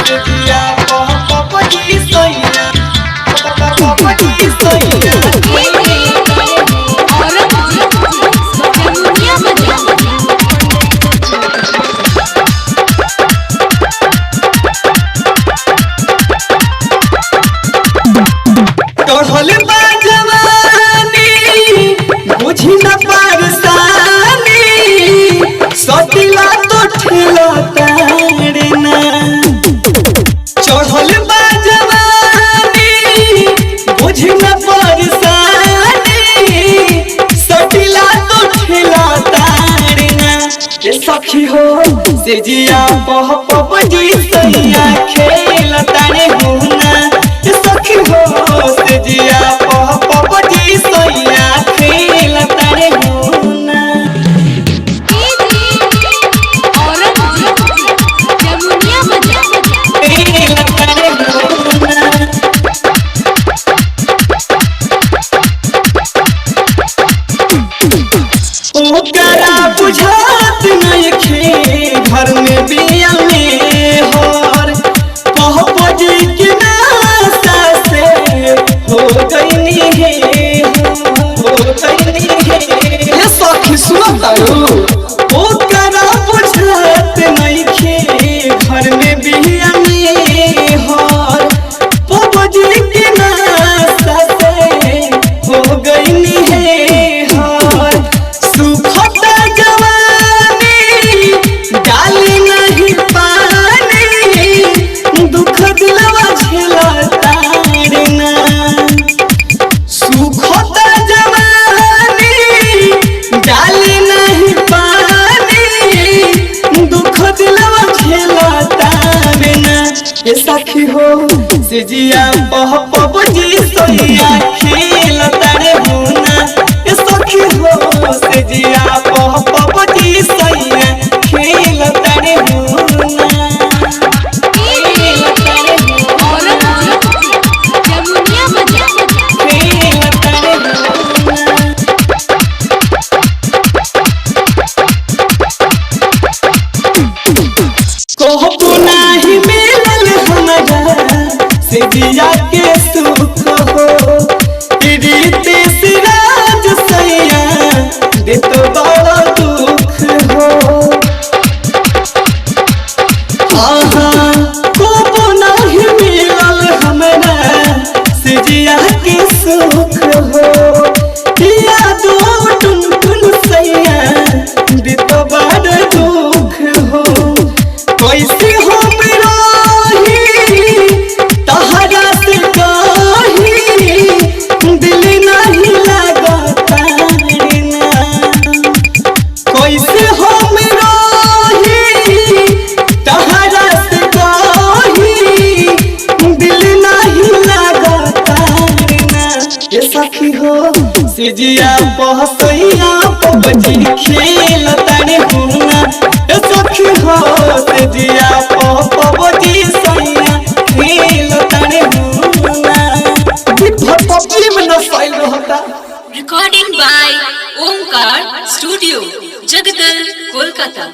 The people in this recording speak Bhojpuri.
दिया पपजी सैया पपजी सैया चढ़ल बा जवानी बुझी न पारसानी सतिला तो ठेला तारे ना चढ़ल बा जवानी बुझी न पारसानी सतिला तो ठेला तारे ना ये सखी हो से जिया पपजी सैया खेला तारे हुना ये सखी हो से जिया पपजी सैया खेला तारे हुना ओकरा बुझात नइखे घर में बिया में हर पपजी के नासा से हो गईनी है हो गईनी है ये सखी सुन तारू ओकरा बुझात नइखे घर में बिया में हर पपजी के नासा से हो गईनी है डाली नहीं पानी दुख दिलवा झेला तारना सुखता जवानी डाली नहीं पानी दुख दिलवा झेला तारना ये सखी हो से जिया पपजी सैया खेला तारे हुना ये सखी हो से जिया पपजी सैया खेला तारे हुना कहबो नाही मिलल हमरा से जिया के सुख हो रीते सिराज सैया दे तो बड़ा दुख हो कहबो नाही मिलल हमरा से जिया के सुख हो यादो टुन सैया दे तो बड़ा दुख हो कैसे हम रही तहरा से कही दिल नहीं लगता ना कैसे हम रही तहरा से कही दिल नहीं लगता ना ये सखी हो से जिया पहसैया पपजी खेला तारे हुना ये सखी हो से जिया पपजी सैया खेला तारे हुना पपजी में न साइल रहता recording by Omkar studio Jagatdal Kolkata.